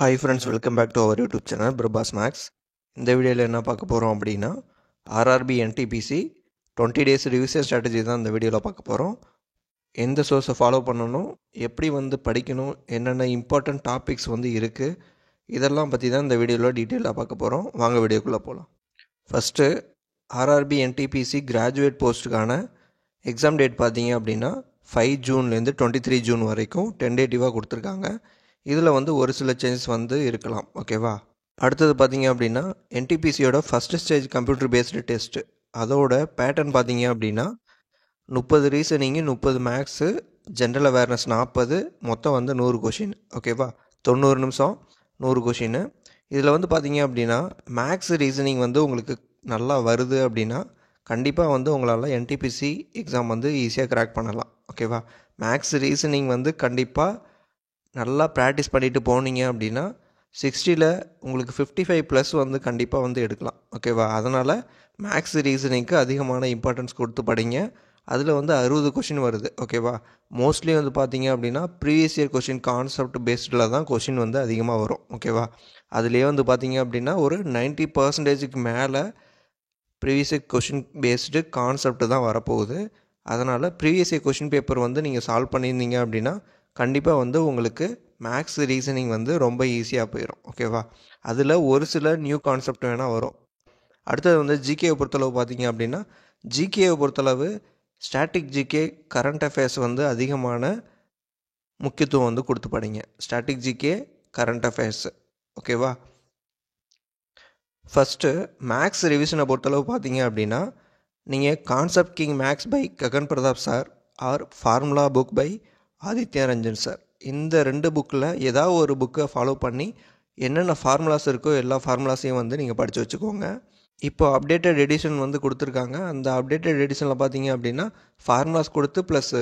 Hi friends, welcome back to our YouTube channel Prabhas Max. இந்த வீடியோவில் என்ன பார்க்க போகிறோம் அப்படின்னா RRB NTPC 20 days revision strategy தான் இந்த வீடியோவில் பார்க்க போகிறோம். எந்த சோர்ஸை ஃபாலோ பண்ணணும், எப்படி படிக்கணும், என்னென்ன இம்பார்ட்டன்ட் டாபிக்ஸ் இருக்குது, இதெல்லாம் பற்றி தான் இந்த வீடியோவில் டீட்டெயிலாக பார்க்க போகிறோம். வாங்க வீடியோக்குள்ளே போகலாம். ஃபஸ்ட்டு RRB NTPC கிராஜுவேட் போஸ்ட்டுக்கான எக்ஸாம் டேட் பார்த்தீங்க அப்படின்னா 5 ஜூன்லேருந்து 23 ஜூன் வரைக்கும் டென்டேட்டிவாக கொடுத்துருக்காங்க. இதில் ஒரு சில சேஞ்சஸ் இருக்கலாம். ஓகேவா? அடுத்தது பார்த்தீங்க அப்படின்னா என்டிபிசியோட first stage computer based test, அதோட பேட்டர்ன் பார்த்தீங்க அப்படின்னா 30 ரீசனிங்கு, 30 மேக்ஸு, ஜென்ரல் அவேர்னஸ் 40, மொத்தம் 100 கொஷின். ஓகேவா? 90 நிமிஷம் 100 கொஷின். இதில் பார்த்தீங்க அப்படின்னா மேக்ஸ் ரீசனிங் உங்களுக்கு நல்லா வருது அப்படின்னா கண்டிப்பாக உங்களால் என்டிபிசி எக்ஸாம் ஈஸியாக கிராக் பண்ணலாம். ஓகேவா? மேக்ஸ் ரீசனிங் கண்டிப்பாக நல்லா ப்ராக்டிஸ் பண்ணிவிட்டு போனீங்க அப்படின்னா 60ல் உங்களுக்கு 55+ கண்டிப்பாக எடுக்கலாம். ஓகேவா? அதனால் மேக்ஸ் ரீசனிங்க்கு அதிகமான இம்பார்ட்டன்ஸ் கொடுத்து படிங்க. அதில் 60 கொஷின் வருது. ஓகேவா? மோஸ்ட்லி பார்த்தீங்க அப்படின்னா ப்ரீவியஸ் இயர் கொஷின் கான்செப்ட் பேஸ்டில் தான் கொஷின் அதிகமாக வரும். ஓகேவா? அதுலேயே பார்த்தீங்க அப்படின்னா ஒரு 90% மேலே previous year question based concept தான் வரப்போகுது. அதனால் ப்ரீவியஸ் இயர் கொஷின் பேப்பர் நீங்கள் சால்வ் பண்ணியிருந்தீங்க அப்படின்னா கண்டிப்பாக உங்களுக்கு மேக்ஸ் ரீசனிங் ரொம்ப ஈஸியாக போயிடும். ஓகேவா? அதில் ஒரு சில நியூ கான்செப்ட் வேணால் வரும். அடுத்தது ஜிகேவை பொறுத்தளவு பார்த்தீங்க அப்படின்னா ஜிகேவை பொறுத்தளவு ஸ்டாட்டிக் ஜிகே, கரண்ட் அஃபேர்ஸ் அதிகமான முக்கியத்துவம் கொடுத்து படிங்க. Static GK, current affairs. ஓகேவா? ஃபஸ்ட்டு மேக்ஸ் ரிவிஷனை பொறுத்தளவு பார்த்தீங்க அப்படின்னா நீங்கள் concept king maths by Gagan Pratap sir or formula book by Aditya Ranjan sir, இந்த 2 புக்கில் ஏதாவது ஒரு புக்கை ஃபாலோ பண்ணி என்னென்ன ஃபார்முலாஸ் இருக்கோ எல்லா ஃபார்முலாஸையும் நீங்கள் படித்து வச்சுக்கோங்க. இப்போ அப்டேட்டட் எடிஷன் கொடுத்துருக்காங்க. அந்த அப்டேட்டட் எடிஷனில் பார்த்தீங்க அப்படின்னா ஃபார்முலாஸ் கொடுத்து ப்ளஸ்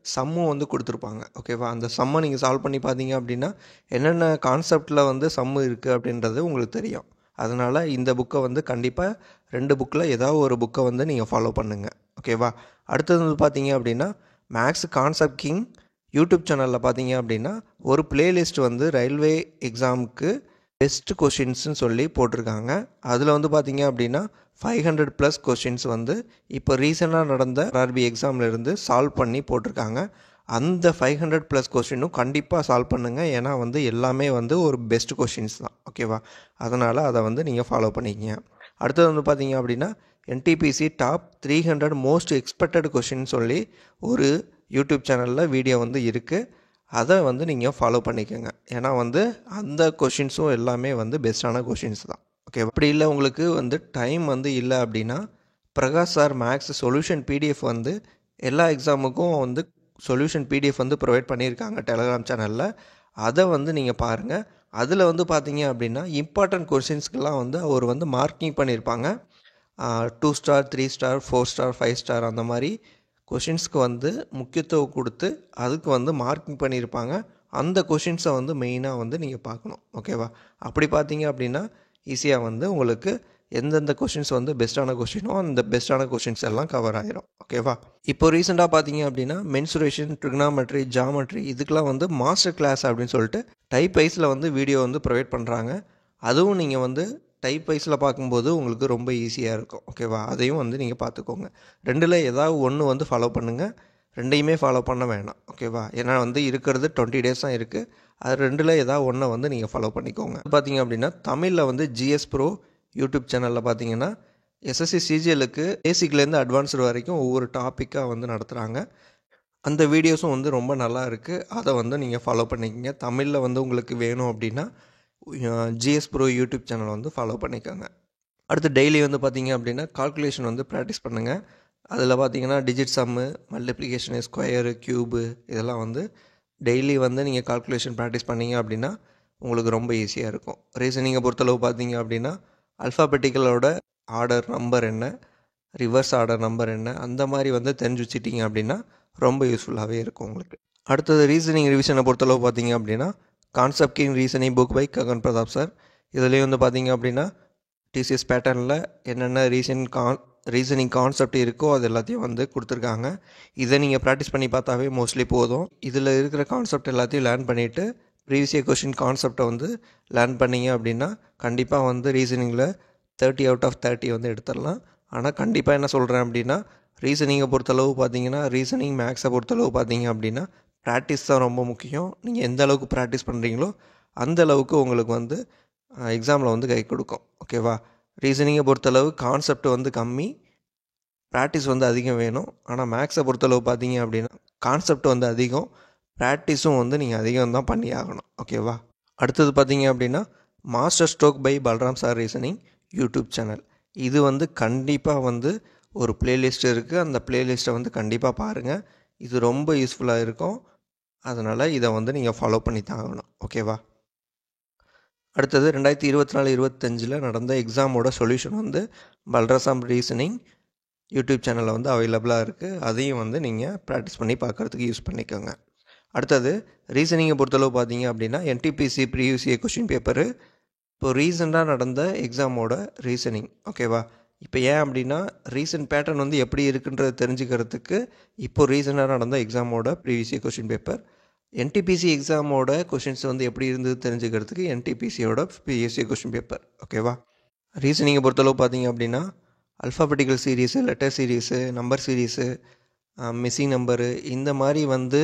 சம்மும் கொடுத்துருப்பாங்க. ஓகேவா? அந்த சம்மை நீங்கள் சால்வ் பண்ணி பார்த்தீங்க அப்படின்னா என்னென்ன கான்செப்டில் சம்மு இருக்குது அப்படின்றது உங்களுக்கு தெரியும். அதனால் இந்த புக்கை கண்டிப்பாக 2 புக்கில் ஏதாவது ஒரு புக்கை நீங்கள் ஃபாலோ பண்ணுங்கள். ஓகேவா? அடுத்தது பார்த்தீங்க அப்படின்னா மேக்ஸ் கான்செப்ட் கிங் யூடியூப் சேனலில் பார்த்தீங்க அப்படின்னா ஒரு பிளேலிஸ்ட் ரயில்வே எக்ஸாமுக்கு பெஸ்ட் கொஷின்ஸ்னு சொல்லி போட்டிருக்காங்க. அதில் பார்த்தீங்க அப்படின்னா 500+ கொஷின்ஸ் இப்போ ரீசெண்டாக நடந்த ஆர்ஆர்பி எக்ஸாம்லேருந்து சால்வ் பண்ணி போட்டிருக்காங்க. அந்த 500+ கொஷினும் கண்டிப்பாக சால்வ் பண்ணுங்கள். ஏன்னா எல்லாமே ஒரு பெஸ்ட் கொஷின்ஸ் தான். ஓகேவா? அதனால் அதை நீங்கள் ஃபாலோ பண்ணிக்கங்க. அடுத்தது பார்த்தீங்க அப்படின்னா NTPC top 300 most expected question சொல்லி ஒரு யூடியூப் சேனலில் வீடியோ இருக்குது. அதை நீங்கள் ஃபாலோ பண்ணிக்கோங்க. ஏன்னா அந்த கொஷின்ஸும் எல்லாமே பெஸ்ட்டான கொஷின்ஸ் தான். ஓகே? அப்படி இல்லை உங்களுக்கு டைம் இல்லை அப்படின்னா Prakash sir maths solution PDF எல்லா எக்ஸாமுக்கும் சொல்யூஷன் பிடிஎஃப் ப்ரொவைட் பண்ணியிருக்காங்க டெலகிராம் சேனலில். அதை நீங்கள் பாருங்கள். அதில் பார்த்தீங்க அப்படின்னா இம்பார்ட்டன்ட் கொஷின்ஸ்க்கெலாம் அவர் மார்க்கிங் பண்ணியிருப்பாங்க. 2 ஸ்டார், 3 ஸ்டார், 4 ஸ்டார், 5 ஸ்டார் அந்த மாதிரி கொஷின்ஸ்க்கு முக்கியத்துவம் கொடுத்து அதுக்கு மார்க்கிங் பண்ணியிருப்பாங்க. அந்த கொஷின்ஸை மெயினாக நீங்கள் பார்க்கணும். ஓகேவா? அப்படி பார்த்தீங்க அப்படின்னா ஈஸியாக உங்களுக்கு எந்தெந்த கொஷின்ஸ் பெஸ்ட்டான கொஷினோ அந்த பெஸ்ட்டான கொஷின்ஸ் எல்லாம் கவர் ஆகிரும். ஓகேவா? இப்போ ரீசெண்டாக பார்த்தீங்க அப்படின்னா மென்சுரேஷன், ட்ரிக்னாமெட்ரி, ஜாமெட்ரி இதுக்கெலாம் மாஸ்டர் கிளாஸ் அப்படின்னு சொல்லிட்டு டைப் வைஸில் வீடியோ ப்ரொவைட் பண்ணுறாங்க. அதுவும் நீங்கள் டைப் வைஸில் பார்க்கும்போது உங்களுக்கு ரொம்ப ஈஸியாக இருக்கும். ஓகேவா? அதையும் நீங்கள் பார்த்துக்கோங்க. 2ல் ஏதாவது ஒன்று ஃபாலோ பண்ணுங்கள். 2யுமே ஃபாலோ பண்ண வேணாம். ஓகேவா? ஏன்னா இருக்கிறது 20 days தான் இருக்குது. அது 2ல் ஏதாவது ஒன்றை நீங்கள் ஃபாலோ பண்ணிக்கோங்க. பார்த்தீங்க அப்படின்னா தமிழில் ஜிஎஸ் ப்ரோ யூடியூப் சேனலில் பார்த்தீங்கன்னா எஸ்எஸ்சி சிஜிஎலுக்கு பேசிக்லேருந்து அட்வான்ஸ்டு வரைக்கும் ஒவ்வொரு டாப்பிக்காக நடத்துகிறாங்க. அந்த வீடியோஸும் ரொம்ப நல்லா இருக்குது. அதை நீங்கள் ஃபாலோ பண்ணிக்கோங்க. தமிழில் உங்களுக்கு வேணும் அப்படின்னா GS bro YouTube channel follow பண்ணிக்கோங்க. அடுத்து டெய்லி பார்த்தீங்க அப்படின்னா கால்குலேஷன் ப்ராக்டிஸ் பண்ணுங்கள். அதில் பார்த்தீங்கன்னா டிஜிட் சம்மு, மல்டிப்ளிகேஷனு, ஸ்கொயரு, க்யூபு இதெல்லாம் டெய்லி நீங்கள் கால்குலேஷன் ப்ராக்டிஸ் பண்ணிங்க அப்படின்னா உங்களுக்கு ரொம்ப ஈஸியாக இருக்கும். ரீசனிங்கை பொறுத்தளவு பார்த்தீங்க அப்படின்னா அல்ஃபாபெட்டிக்கலோட ஆர்டர் நம்பர் என்ன, ரிவர்ஸ் ஆர்டர் நம்பர் என்ன, அந்த மாதிரி தெரிஞ்சு வச்சிட்டிங்க அப்படின்னா ரொம்ப யூஸ்ஃபுல்லாகவே இருக்கும் உங்களுக்கு. அடுத்தது ரீசனிங் ரிவிஷனை பொறுத்தளவு பார்த்தீங்க அப்படின்னா concept king reasoning book by Gagan Pratap sir. இதுலேயும் பார்த்தீங்க அப்படின்னா டிசிஎஸ் பேட்டர்னில் என்னென்ன ரீசனிங் கான்செப்ட் இருக்கோ அது எல்லாத்தையும் கொடுத்துருக்காங்க. இதை நீங்கள் ப்ராக்டிஸ் பண்ணி பார்த்தாவே மோஸ்ட்லி போதும். இதில் இருக்கிற கான்செப்ட் எல்லாத்தையும் லேர்ன் பண்ணிவிட்டு ப்ரீவியஸ் இயர் கொஷின் கான்செப்டை வந்து லேர்ன் பண்ணிங்க அப்படின்னா கண்டிப்பாக வந்து ரீசனிங்கில் 30 அவுட் ஆஃப் 30 வந்து எடுத்துடலாம். ஆனால் கண்டிப்பாக என்ன சொல்கிறேன் அப்படின்னா, ரீசனிங்கை பொறுத்தளவு பார்த்தீங்கன்னா, ரீசனிங் மேக்ஸை பொறுத்தளவு பார்த்தீங்க அப்படின்னா ப்ராக்டிஸ் தான் ரொம்ப முக்கியம். நீங்கள் எந்த அளவுக்கு ப்ராக்டிஸ் பண்ணுறீங்களோ அந்த அளவுக்கு உங்களுக்கு வந்து எக்ஸாமில் வந்து கை கொடுக்கும். ஓகேவா? ரீசனிங்கை பொறுத்தளவு கான்செப்ட் வந்து கம்மி, ப்ராக்டிஸ் வந்து அதிகம் வேணும். ஆனால் மேக்ஸை பொறுத்தளவு பார்த்தீங்க அப்படின்னா கான்செப்ட் வந்து அதிகம், ப்ராக்டிஸும் வந்து நீங்கள் அதிகம் தான் பண்ணி ஆகணும். ஓகேவா? அடுத்தது பார்த்தீங்க அப்படின்னா master stroke by Balram sir reasoning YouTube channel. இது வந்து கண்டிப்பாக வந்து ஒரு பிளேலிஸ்ட் இருக்குது. அந்த பிளேலிஸ்ட்டை வந்து கண்டிப்பாக பாருங்கள். இது ரொம்ப யூஸ்ஃபுல்லாக இருக்கும். அதனால் இதை வந்து நீங்கள் ஃபாலோ பண்ணி தான் ஆகணும். ஓகேவா? அடுத்தது 2024-25 நடந்த எக்ஸாமோட சொல்யூஷன் வந்து பல்ராம் ரீசனிங் யூடியூப் சேனலில் வந்து அவைலபிளாக இருக்குது. அதையும் வந்து நீங்கள் ப்ராக்டிஸ் பண்ணி பார்க்குறதுக்கு யூஸ் பண்ணிக்கோங்க. அடுத்தது ரீசனிங்கை பொறுத்தளவு பார்த்தீங்க அப்படின்னா NTPC previous year question paper இப்போது ரீசெண்டாக நடந்த எக்ஸாமோட ரீசனிங். ஓகேவா? இப்போ ஏன் அப்படின்னா ரீசன்ட் பேட்டர்ன் வந்து எப்படி இருக்குன்றதை தெரிஞ்சுக்கிறதுக்கு இப்போது ரீசெண்டாக நடந்த எக்ஸாமோட previous year question paper, NTPC எக்ஸாமோட கொஷின்ஸ் வந்து எப்படி இருந்தது தெரிஞ்சுக்கிறதுக்கு என்டிபிசியோட ப்ரீவியஸ் இயர் கொஷின் பேப்பர். ஓகேவா? ரீசனிங்கை பொறுத்தளவு பார்த்தீங்க அப்படின்னா alphabetical series, letter series, number series, missing number, இந்த மாதிரி வந்து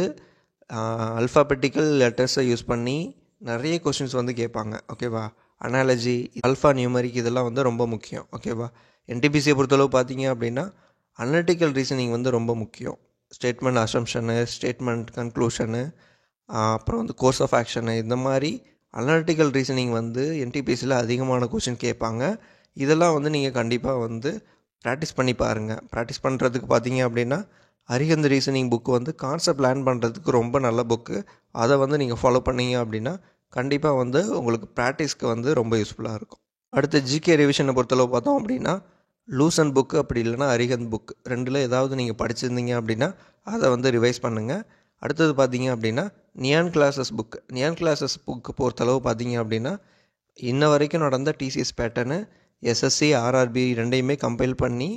அல்ஃபாபெட்டிக்கல் லெட்டர்ஸை யூஸ் பண்ணி நிறைய கொஷின்ஸ் வந்து கேட்பாங்க. ஓகேவா? அனாலஜி, அல்ஃபா நியூமரிக் இதெல்லாம் வந்து ரொம்ப முக்கியம். ஓகேவா? என்டிபிசியை பொறுத்தளவு பார்த்தீங்க அப்படின்னா அனலிட்டிக்கல் ரீசனிங் வந்து ரொம்ப முக்கியம். ஸ்டேட்மெண்ட் அசம்ஷனு, ஸ்டேட்மெண்ட் கன்க்ளூஷனு, அப்புறம் வந்து கோர்ஸ் ஆஃப் ஆக்ஷனு, இந்த மாதிரி அனலிட்டிக்கல் ரீசனிங் வந்து என்டிபிசியில் அதிகமான கொஷின் கேட்பாங்க. இதெல்லாம் வந்து நீங்கள் கண்டிப்பாக வந்து ப்ராக்டிஸ் பண்ணி பாருங்கள். ப்ராக்டிஸ் பண்ணுறதுக்கு பார்த்தீங்க அப்படின்னா அரிஹந்த் ரீசனிங் புக்கு வந்து கான்செப்ட் லேர்ன் பண்ணுறதுக்கு ரொம்ப நல்ல புக்கு. அதை வந்து நீங்கள் ஃபாலோ பண்ணீங்க அப்படின்னா கண்டிப்பாக வந்து உங்களுக்கு ப்ராக்டிஸ்க்கு வந்து ரொம்ப யூஸ்ஃபுல்லாக இருக்கும். அடுத்து ஜிகே ரிவிஷனை பொறுத்தளவு பார்த்தோம் அப்படின்னா லூசன் புக்கு அப்படி இல்லைனா அரிஹந்த் புக் ரெண்டில் ஏதாவது நீங்கள் படிச்சிருந்தீங்க அப்படின்னா அதை வந்து ரிவைஸ் பண்ணுங்கள். அடுத்தது பார்த்தீங்க அப்படின்னா நியான் கிளாஸஸ் புக்கு பொறுத்தளவு பார்த்தீங்க அப்படின்னா இன்ன வரைக்கும் நடந்த டிசிஎஸ் பேட்டர்னு, எஸ்எஸ்சி, ஆர்ஆர்பி ரெண்டையுமே கம்பைல் பண்ணி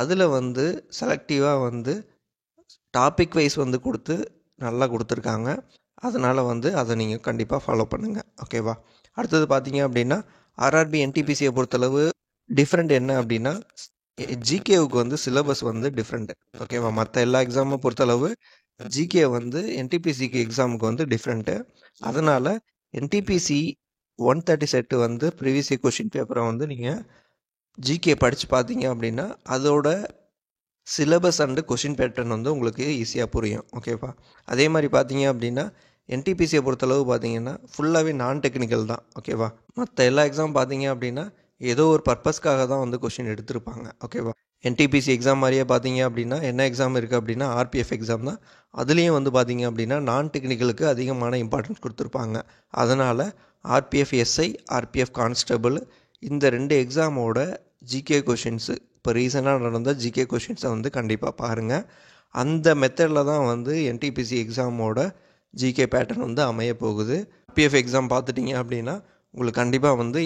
அதில் வந்து செலக்டிவாக வந்து டாபிக் வைஸ் வந்து கொடுத்து நல்லா கொடுத்துருக்காங்க. அதனால் வந்து அதை நீங்கள் கண்டிப்பாக ஃபாலோ பண்ணுங்கள். ஓகேவா? அடுத்தது பார்த்தீங்க அப்படின்னா ஆர்ஆர்பி என்டிபிசியை பொறுத்தளவு டிஃப்ரெண்ட் என்ன அப்படின்னா ஜிகேவுக்கு வந்து சிலபஸ் வந்து டிஃப்ரெண்ட்டு. ஓகேவா? மற்ற எல்லா எக்ஸாமை பொறுத்தளவு ஜிகே வந்து என்டிபிசிக்கு எக்ஸாமுக்கு வந்து டிஃப்ரெண்ட்டு. அதனால் என்டிபிசி 130 செட்டு வந்து ப்ரீவியஸ் இயர் கொஷின் பேப்பரை வந்து நீங்கள் ஜிகே படித்து பார்த்தீங்க அப்படின்னா அதோட சிலபஸ் அண்டு கொஷின் பேட்டர்ன் வந்து உங்களுக்கு ஈஸியாக புரியும். ஓகேவா? அதே மாதிரி பார்த்தீங்க அப்படின்னா என்டிபிசியை பொறுத்தளவு பார்த்தீங்கன்னா ஃபுல்லாகவே நான் டெக்னிக்கல் தான். ஓகேவா? மற்ற எல்லா எக்ஸாம் பார்த்தீங்க அப்படின்னா ஏதோ ஒரு பர்பஸ்க்காக தான் வந்து கொஷின் எடுத்திருப்பாங்க. ஓகேவா? என்டிபிசி எக்ஸாம் மாதிரியே பார்த்தீங்க அப்படின்னா என்ன எக்ஸாம் இருக்குது அப்படின்னா ஆர்பிஎஃப் எக்ஸாம் தான். அதுலேயும் வந்து பார்த்தீங்க அப்படின்னா நான் டெக்னிக்கலுக்கு அதிகமான இம்பார்ட்டன்ஸ் கொடுத்துருப்பாங்க. அதனால் ஆர்பிஎஃப் எஸ்ஐ, ஆர்பிஎஃப் கான்ஸ்டபிள் இந்த 2 எக்ஸாமோட ஜிகே கொஷின்ஸு இப்போ ரீசெண்டாக நடந்த ஜிகே கொஷின்ஸை வந்து கண்டிப்பாக பாருங்கள். அந்த மெத்தடில் தான் வந்து என்டிபிசி எக்ஸாமோட ஜிகே பேட்டர்ன் வந்து அமைய போகுது. பிஎஃப் எக்ஸாம் பார்த்துட்டிங்க அப்படின்னா உங்களுக்கு கண்டிப்பாக வந்து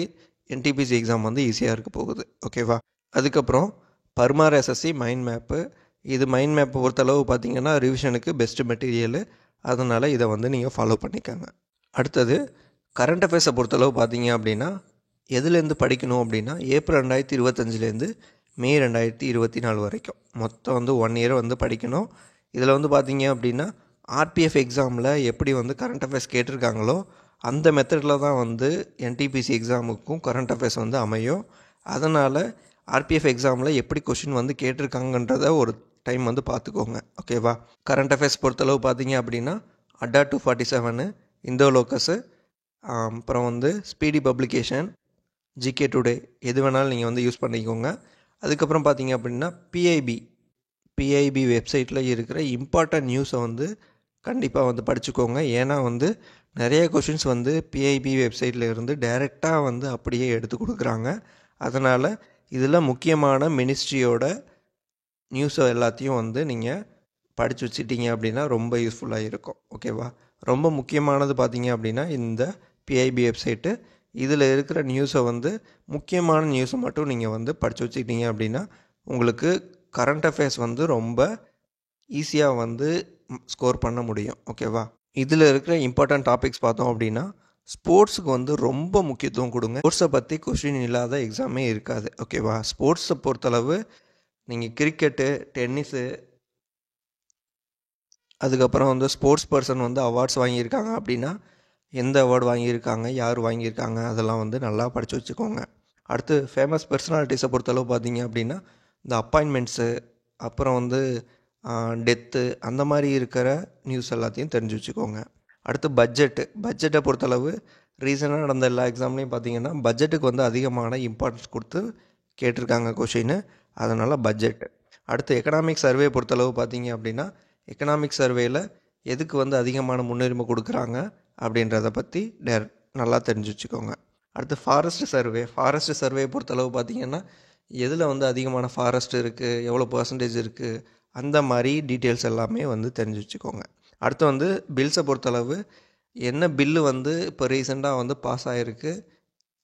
என்டிபிசி எக்ஸாம் வந்து ஈஸியாக இருக்க போகுது. ஓகேவா? அதுக்கப்புறம் பர்மார் எஸ்எஸ்சி மைண்ட் மேப்பு. இது மைண்ட் மேப்பை பொறுத்தளவு பார்த்தீங்கன்னா ரிவிஷனுக்கு பெஸ்ட்டு மெட்டீரியலு. அதனால் இதை வந்து நீங்கள் ஃபாலோ பண்ணிக்கோங்க. அடுத்தது கரண்ட் அஃபேர்ஸை பொறுத்தளவு பார்த்தீங்க அப்படின்னா எதுலேருந்து படிக்கணும் அப்படின்னா ஏப்ரல் 2025 மே 2024 வரைக்கும் மொத்தம் வந்து 1 இயர் வந்து படிக்கணும். இதில் வந்து பார்த்தீங்க அப்படின்னா ஆர்பிஎஃப் எக்ஸாமில் எப்படி வந்து கரண்ட் அஃபேர்ஸ் கேட்டிருக்காங்களோ அந்த மெத்தடில் தான் வந்து என்டிபிசி எக்ஸாமுக்கும் கரண்ட் அஃபேர்ஸ் வந்து அமையும். அதனால் ஆர்பிஎஃப் எக்ஸாமில் எப்படி கொஷின் வந்து கேட்டிருக்காங்கன்றத ஒரு டைம் வந்து பார்த்துக்கோங்க. ஓகேவா? கரண்ட் அஃபேர்ஸ் பொறுத்தளவு பார்த்தீங்க அப்படின்னா அட்டா 247, இந்தோ லோக்கஸு, அப்புறம் வந்து ஸ்பீடி பப்ளிகேஷன், ஜிகே டுடே எது வேணாலும் நீங்கள் வந்து யூஸ் பண்ணிக்கோங்க. அதுக்கப்புறம் பார்த்தீங்க அப்படின்னா பிஐபி வெப்சைட்டில் இருக்கிற இம்பார்ட்டன்ட் நியூஸை வந்து கண்டிப்பாக வந்து படிச்சுக்கோங்க. ஏன்னா வந்து நிறைய கொஷின்ஸ் வந்து பிஐபி வெப்சைட்டில் இருந்து டைரெக்டாக வந்து அப்படியே எடுத்து கொடுக்குறாங்க. அதனால் இதில் முக்கியமான மினிஸ்ட்ரியோட நியூஸை எல்லாத்தையும் வந்து நீங்கள் படித்து வச்சுட்டிங்க அப்படின்னா ரொம்ப யூஸ்ஃபுல்லாக இருக்கும். ஓகேவா? ரொம்ப முக்கியமானது பார்த்தீங்க அப்படின்னா இந்த பிஐபி வெப்சைட்டு. இதில் இருக்கிற நியூஸை வந்து முக்கியமான நியூஸை மட்டும் நீங்கள் வந்து படித்து வச்சுக்கிட்டீங்க அப்படின்னா உங்களுக்கு கரண்ட் அஃபேர்ஸ் வந்து ரொம்ப ஈஸியாக வந்து ஸ்கோர் பண்ண முடியும். ஓகேவா? இதில் இருக்கிற இம்பார்ட்டன்ட் டாபிக்ஸ் பார்த்தோம் அப்படின்னா ஸ்போர்ட்ஸுக்கு வந்து ரொம்ப முக்கியத்துவம் கொடுங்க. ஸ்போர்ட்ஸை பற்றி கொஷின் இல்லாத எக்ஸாமே இருக்காது. ஓகேவா? ஸ்போர்ட்ஸை பொறுத்தளவு நீங்கள் கிரிக்கெட்டு, டென்னிஸு, அதுக்கப்புறம் வந்து ஸ்போர்ட்ஸ் பர்சன் வந்து அவார்ட்ஸ் வாங்கியிருக்காங்க அப்படின்னா எந்த அவார்டு வாங்கியிருக்காங்க, யார் வாங்கியிருக்காங்க, அதெல்லாம் வந்து நல்லா படித்து வச்சுக்கோங்க. அடுத்து ஃபேமஸ் பர்சனாலிட்டிஸை பொறுத்தளவு பார்த்தீங்க அப்படின்னா இந்த அப்பாயின்மெண்ட்ஸு, அப்புறம் வந்து டெத்து, அந்த மாதிரி இருக்கிற நியூஸ் எல்லாத்தையும் தெரிஞ்சு வச்சுக்கோங்க. அடுத்து பட்ஜெட்டை பொறுத்தளவு ரீசனாக நடந்த எல்லா எக்ஸாம்லேயும் பார்த்தீங்கன்னா பட்ஜெட்டுக்கு வந்து அதிகமான இம்பார்ட்டன்ஸ் கொடுத்து கேட்டிருக்காங்க கொஷின். அதனால் பட்ஜெட். அடுத்து எக்கனாமிக் சர்வே பொறுத்தளவு பார்த்தீங்க அப்படின்னா எக்கனாமிக் சர்வேயில் எதுக்கு வந்து அதிகமான முன்னுரிமை கொடுக்குறாங்க அப்படின்றத பற்றி நல்லா தெரிஞ்சு வச்சுக்கோங்க. அடுத்து ஃபாரஸ்ட் சர்வே பொறுத்தளவு பார்த்திங்கன்னா எதில் வந்து அதிகமான ஃபாரஸ்ட் இருக்குது, எவ்வளோ பர்சன்டேஜ் இருக்குது, அந்த மாதிரி டீட்டெயில்ஸ் எல்லாமே வந்து தெரிஞ்சு வச்சுக்கோங்க. அடுத்து வந்து பில்ஸை பொறுத்தளவு என்ன பில்லு வந்து இப்போ ரீசெண்டாக வந்து பாஸ் ஆகிருக்கு,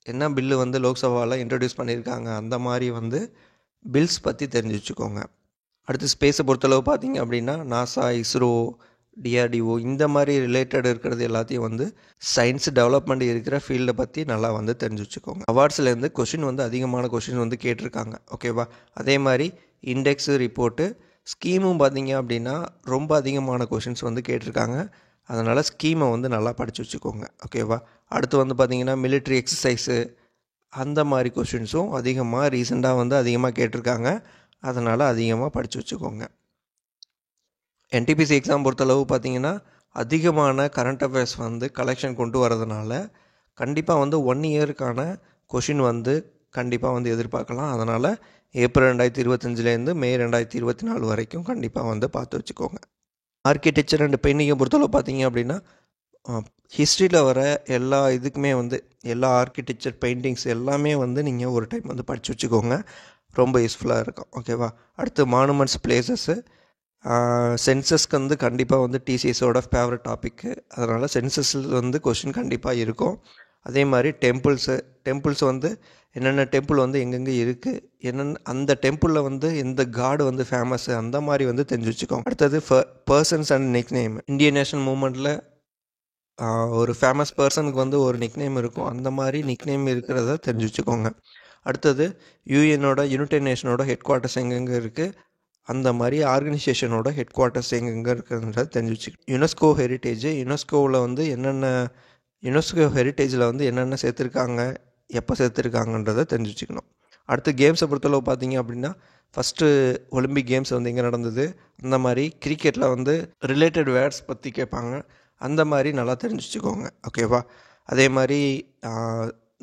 என்ன பில்லு வந்து லோக்சபாவில் இன்ட்ரடியூஸ் பண்ணியிருக்காங்க, அந்த மாதிரி வந்து பில்ஸ் பற்றி தெரிஞ்சு வச்சுக்கோங்க. அடுத்து ஸ்பேஸை பொறுத்தளவு பார்த்திங்க அப்படின்னா நாசா, இஸ்ரோ, டிஆர்டிஓ இந்த மாதிரி ரிலேட்டட் இருக்கிறது எல்லாத்தையும் வந்து சயின்ஸ் டெவலப்மெண்ட் இருக்கிற ஃபீல்டை பற்றி நல்லா வந்து தெரிஞ்சு வச்சுக்கோங்க. அவார்ட்ஸ்லேருந்து கொஷின் வந்து அதிகமான கொஷின் வந்து கேட்டிருக்காங்க. ஓகேவா? அதே மாதிரி இண்டெக்ஸு, ரிப்போர்ட்டு, ஸ்கீமும் பார்த்திங்க அப்படின்னா ரொம்ப அதிகமான கொஷின்ஸ் வந்து கேட்டிருக்காங்க. அதனால் ஸ்கீமை வந்து நல்லா படித்து வச்சுக்கோங்க. ஓகேவா? அடுத்து வந்து பார்த்திங்கன்னா மிலிட்ரி எக்ஸசைஸு, அந்த மாதிரி கொஷின்ஸும் அதிகமாக ரீசெண்டாக வந்து அதிகமாக கேட்டிருக்காங்க. அதனால் அதிகமாக படித்து வச்சுக்கோங்க. என்டிபிசி எக்ஸாம் பொறுத்தளவு பார்த்திங்கன்னா அதிகமான கரண்ட் அஃபேர்ஸ் வந்து கலெக்ஷன் கொண்டு வரதுனால கண்டிப்பாக வந்து 1 இயருக்கான கொஷின் வந்து கண்டிப்பாக வந்து எதிர்பார்க்கலாம். அதனால் ஏப்ரல் 2025லேருந்து மே 2024 வரைக்கும் கண்டிப்பாக வந்து பார்த்து வச்சுக்கோங்க. ஆர்கிடெக்சர் அண்ட் பெயிண்டிங்கை பொறுத்தளவு பார்த்திங்க அப்படின்னா ஹிஸ்ட்ரியில் வர எல்லா இதுக்குமே வந்து எல்லா ஆர்கிடெக்சர் பெயிண்டிங்ஸ் எல்லாமே வந்து நீங்கள் ஒரு டைம் வந்து படித்து வச்சுக்கோங்க. ரொம்ப யூஸ்ஃபுல்லாக இருக்கும். ஓகேவா? அடுத்து மானுமெண்ட்ஸ், பிளேசஸ்ஸு, சென்சஸ்க்கு வந்து கண்டிப்பாக வந்து டிசிஎஸோட ஃபேவரட் டாப்பிக்கு. அதனால் சென்சஸில் வந்து கொஷின் கண்டிப்பாக இருக்கும். அதே மாதிரி டெம்பிள்ஸ் வந்து என்னென்ன டெம்பிள் வந்து எங்கெங்கே இருக்குது, என்னென்ன அந்த டெம்பிளில் வந்து எந்த காடு வந்து ஃபேமஸ்ஸு, அந்த மாதிரி வந்து தெரிஞ்சு வச்சுக்கோங்க. அடுத்தது persons and nickname. Indian national மூமெண்ட்டில் ஒரு ஃபேமஸ் பர்சனுக்கு வந்து ஒரு நிக் நேம் இருக்கும். அந்த மாதிரி நிக் நேம் இருக்கிறத தெரிஞ்சு வச்சுக்கோங்க. அடுத்தது யுனைடெட் நேஷனோட ஹெட் குவார்ட்டர்ஸ் எங்கெங்கே இருக்குது, அந்த மாதிரி ஆர்கனைசேஷனோட ஹெட் குவார்ட்டர்ஸ் எங்கெங்கே இருக்குன்றத தெரிஞ்சு வச்சுக்கணும். யுனெஸ்கோவில் வந்து யுனெஸ்கோ ஹெரிட்டேஜில் வந்து என்னென்ன சேர்த்துருக்காங்க, எப்போ சேர்த்துருக்காங்கன்றதை தெரிஞ்சு வச்சுக்கணும். அடுத்து கேம்ஸை பொறுத்தளவு பார்த்திங்க அப்படின்னா ஃபஸ்ட்டு ஒலிம்பிக் கேம்ஸ் வந்து எங்கே நடந்தது, அந்த மாதிரி கிரிக்கெட்டில் வந்து ரிலேட்டட் வேர்ட்ஸ் பற்றி கேட்பாங்க. அந்த மாதிரி நல்லா தெரிஞ்சு வச்சுக்கோங்க. ஓகேவா? அதே மாதிரி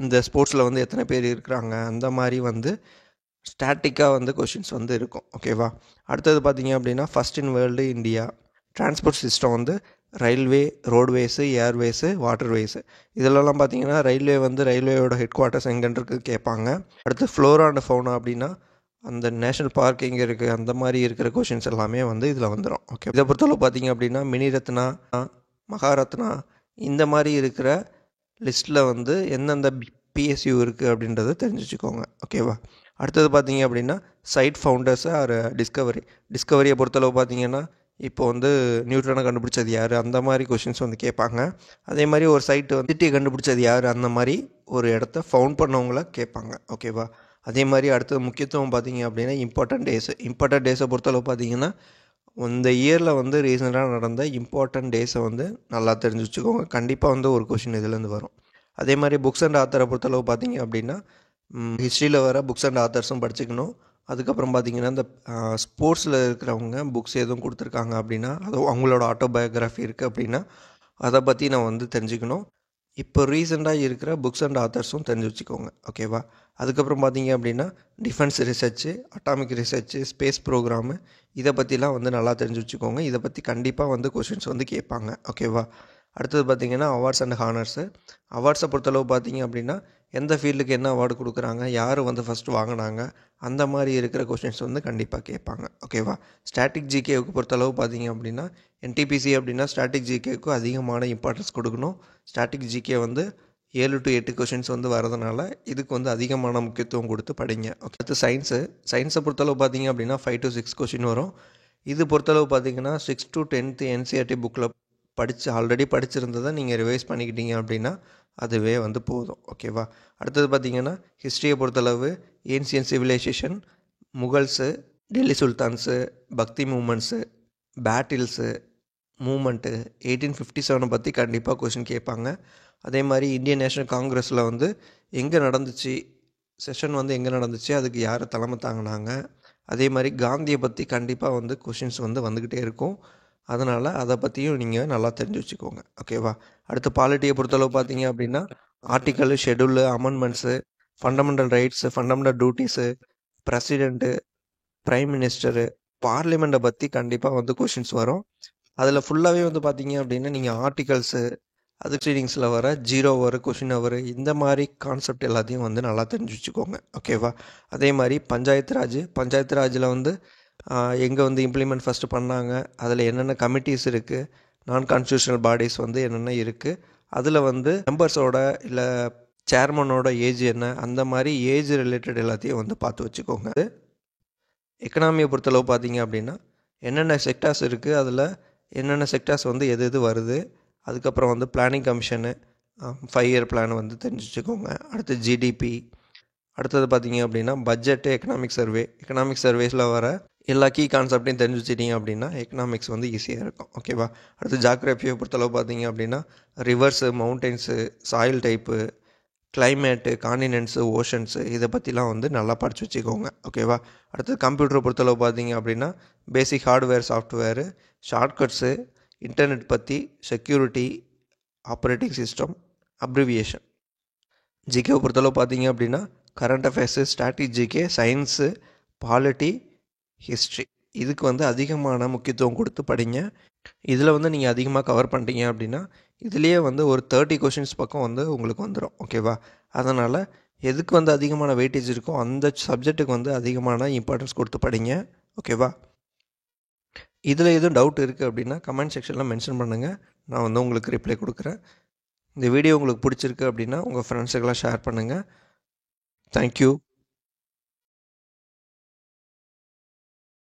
இந்த ஸ்போர்ட்ஸில் வந்து எத்தனை பேர் இருக்கிறாங்க, அந்த மாதிரி வந்து ஸ்டாட்டிக்காக வந்து கொஷின்ஸ் வந்து இருக்கும். ஓகேவா? அடுத்தது பார்த்திங்க அப்படின்னா first in world India. Transport system வந்து ரயில்வே, ரோட்வேஸு, ஏர்வேஸு, வாட்டர்வேஸு. இதிலெல்லாம் பார்த்திங்கன்னா ரயில்வேயோட ஹெட் குவார்ட்டர்ஸ் எங்கேன்றது கேட்பாங்க. அடுத்து ஃப்ளோரா அண்ட் ஃபவுனா அப்படின்னா அந்த நேஷ்னல் பார்க் எங்கே இருக்குது, அந்த மாதிரி இருக்கிற கொஷின்ஸ் எல்லாமே வந்து இதில் வந்துடும். ஓகே. இதை பொறுத்தளவு பார்த்திங்க அப்படின்னா மினிரத்னா, மகாரத்னா, இந்த மாதிரி இருக்கிற லிஸ்ட்டில் வந்து எந்தெந்த பிஎஸ்யூ இருக்குது அப்படின்றத தெரிஞ்சு வச்சுக்கோங்க. ஓகேவா? அடுத்தது பார்த்திங்க அப்படின்னா சைட் ஃபவுண்டர்ஸு ஆர் டிஸ்கவரியை பொறுத்தளவு பார்த்திங்கன்னா இப்போ வந்து நியூட்ரனை கண்டுபிடிச்சது யார், அந்த மாதிரி கொஷின்ஸ் வந்து கேட்பாங்க. அதே மாதிரி ஒரு சைட்டு வந்து சிட்டியை கண்டுபிடிச்சது யார், அந்த மாதிரி ஒரு இடத்த ஃபவுண்ட் பண்ணவங்கள கேட்பாங்க. ஓகேவா? அதே மாதிரி அடுத்தது முக்கியத்துவம் பார்த்திங்க அப்படின்னா இம்பார்ட்டன்ட் டேஸை பொறுத்தளவு பார்த்திங்கன்னா இந்த இயரில் வந்து ரீசெண்டாக நடந்த இம்பார்ட்டன்ட் டேஸை வந்து நல்லா தெரிஞ்சு வச்சுக்கோங்க. கண்டிப்பாக வந்து ஒரு கொஷின் இதுலேருந்து வரும். அதே மாதிரி புக்ஸ் அண்ட் ஆத்தரை பொறுத்தளவு பார்த்திங்க அப்படின்னா ஹிஸ்ட்ரியில் வர புக்ஸ் அண்ட் ஆத்தர்ஸும் படிச்சுக்கணும். அதுக்கப்புறம் பார்த்திங்கன்னா இந்த ஸ்போர்ட்ஸில் இருக்கிறவங்க புக்ஸ் எதுவும் கொடுத்துருக்காங்க அப்படின்னா அது அவங்களோட ஆட்டோபயோகிராஃபி இருக்குது அப்படின்னா அதை பற்றி நான் வந்து தெரிஞ்சுக்கணும். இப்போ ரீசெண்டாக இருக்கிற புக்ஸ் அண்ட் ஆத்தர்ஸும் தெரிஞ்சு வச்சுக்கோங்க. ஓகேவா? அதுக்கப்புறம் பார்த்திங்க அப்படின்னா defence research, atomic research, space programme, இதை பற்றிலாம் வந்து நல்லா தெரிஞ்சு வச்சுக்கோங்க. இதை பற்றி கண்டிப்பாக வந்து கொஷின்ஸ் வந்து கேட்பாங்க. ஓகேவா? அடுத்தது பார்த்திங்கன்னா அவார்ட்ஸ் அண்ட் ஹானர்ஸு. அவார்ட்ஸை பொறுத்தளவு பார்த்திங்க அப்படின்னா எந்த ஃபீல்டுக்கு என்ன அவார்டு கொடுக்குறாங்க, யார் வந்து ஃபஸ்ட்டு வாங்கினாங்க, அந்த மாதிரி இருக்கிற கொஷின்ஸ் வந்து கண்டிப்பாக கேட்பாங்க. ஓகேவா? ஸ்டாட்டிக் ஜிகேவுக்கு பொறுத்தளவு பார்த்திங்க அப்படின்னா என்டிபிசி அப்படின்னா ஸ்டாட்டிக் ஜிகேவுக்கு அதிகமான இம்பார்ட்டன்ஸ் கொடுக்கணும். ஸ்டாட்டிக் ஜிகே வந்து 7 to 8 கொஷின்ஸ் வந்து வரதுனால இதுக்கு வந்து அதிகமான முக்கியத்துவம் கொடுத்து படிங்க. ஓகே. அடுத்து சயின்ஸை பொறுத்தளவு பார்த்திங்க அப்படின்னா 5 to 6 கொஷின் வரும். இது பொறுத்தளவு பார்த்திங்கன்னா 6 to 10th என்சிஆர்டி புக்கில் ஆல்ரெடி படிச்சிருந்ததை நீங்கள் ரிவைஸ் பண்ணிக்கிட்டீங்க அப்படின்னா அதுவே வந்து போதும். ஓகேவா? அடுத்தது பார்த்திங்கன்னா ஹிஸ்ட்ரியை பொறுத்தளவு ஏன்சியன் சிவிலைசேஷன், முகல்ஸு, டெல்லி சுல்தான்ஸு, பக்தி மூமெண்ட்ஸு, பேட்டில்ஸு, மூமெண்ட்டு, 1857 பற்றி கண்டிப்பாக கொஷின் கேட்பாங்க. அதே மாதிரி இந்தியன் நேஷனல் காங்கிரஸில் வந்து எங்கே நடந்துச்சு, செஷன் வந்து எங்கே நடந்துச்சு, அதுக்கு யார் தலைமை தாங்கினாங்க, அதே மாதிரி காந்தியை பற்றி கண்டிப்பாக வந்து கொஷின்ஸ் வந்து வந்துக்கிட்டே இருக்கும். அதனால் அதை பற்றியும் நீங்கள் நல்லா தெரிஞ்சு வச்சுக்கோங்க. ஓகேவா? அடுத்து பாலிட்டியை பொறுத்தளவு பார்த்தீங்க அப்படின்னா article, schedule, amendments, fundamental rights, fundamental duties, president, prime minister, பார்லிமெண்ட்டை பற்றி கண்டிப்பாக வந்து கொஷின்ஸ் வரும். அதில் ஃபுல்லாகவே வந்து பார்த்தீங்க அப்படின்னா நீங்கள் ஆர்டிகல்ஸு, அது ப்ரொசீடிங்ஸில் வர 0 ஹவர், கொஷின் ஹவர், இந்த மாதிரி கான்செப்ட் எல்லாத்தையும் வந்து நல்லா தெரிஞ்சு வச்சுக்கோங்க. ஓகேவா? அதே மாதிரி பஞ்சாயத்து ராஜில் வந்து எங்கே வந்து இம்ப்ளிமெண்ட் ஃபஸ்ட்டு பண்ணாங்க, அதில் என்னென்ன கமிட்டிஸ் இருக்குது, நான் கான்ஸ்டியூஷனல் பாடிஸ் வந்து என்னென்ன இருக்குது, அதில் வந்து மெம்பர்ஸோட இல்லை சேர்மனோட ஏஜ் என்ன, அந்த மாதிரி ஏஜ் ரிலேட்டட் எல்லாத்தையும் வந்து பார்த்து வச்சுக்கோங்க. எக்கனாமியை பொறுத்தளவு பார்த்தீங்க அப்படின்னா என்னென்ன செக்டார்ஸ் இருக்குது, அதில் என்னென்ன செக்டார்ஸ் வந்து எது வருது, அதுக்கப்புறம் வந்து பிளானிங் கமிஷனு, 5 இயர் பிளான் வந்து தெரிஞ்சு வச்சுக்கோங்க. அடுத்து ஜிடிபி, அடுத்தது பார்த்தீங்க அப்படின்னா பட்ஜெட்டு, எக்கனாமிக் சர்வேஸில் வர எல்லா கீ கான்செப்டையும் தெரிஞ்சு வச்சிட்டிங்க அப்படின்னா எக்கனாமிக்ஸ் வந்து ஈஸியாக இருக்கும். ஓகேவா? அடுத்து ஜாக்ரஃபியை பொறுத்தளவு பார்த்தீங்க அப்படின்னா ரிவர்ஸு, மவுண்டென்ஸு, சாயில் டைப்பு, கிளைமேட்டு, காண்டினென்ட்ஸு, ஓஷன்ஸு, இதை பற்றிலாம் வந்து நல்லா படித்து வச்சுக்கோங்க. ஓகேவா? அடுத்து கம்ப்யூட்டரை பொறுத்தளவு பார்த்தீங்க அப்படின்னா basic hardware, software, shortcuts, internet பற்றி, செக்யூரிட்டி, ஆப்ரேட்டிங் சிஸ்டம், அப்ரிவியேஷன். ஜிகேவை பொறுத்தளவு பார்த்தீங்க அப்படின்னா கரண்ட் அஃபேர்ஸு, ஸ்ட்ராட்டஜிக்கே, சயின்ஸு, பாலிட்டி, ஹிஸ்ட்ரி, இதுக்கு வந்து அதிகமான முக்கியத்துவம் கொடுத்து படிங்க. இதில் வந்து நீங்கள் அதிகமாக கவர் பண்ணிட்டீங்க அப்படின்னா இதுலேயே வந்து ஒரு 30 கொஷின்ஸ் பக்கம் வந்து உங்களுக்கு வந்துடும். ஓகேவா? அதனால் எதுக்கு வந்து அதிகமான வெயிட்டேஜ் இருக்கோ அந்த சப்ஜெக்ட்டுக்கு வந்து அதிகமான இம்பார்ட்டன்ஸ் கொடுத்து படிங்க. ஓகேவா? இதில் எதுவும் டவுட் இருக்குது அப்படின்னா கமெண்ட் செக்ஷனில் மென்ஷன் பண்ணுங்கள், நான் வந்து உங்களுக்கு ரிப்ளை கொடுக்குறேன். இந்த வீடியோ உங்களுக்கு பிடிச்சிருக்கு அப்படின்னா உங்கள் ஃப்ரெண்ட்ஸுக்கெல்லாம் ஷேர் பண்ணுங்கள். தேங்க்யூ.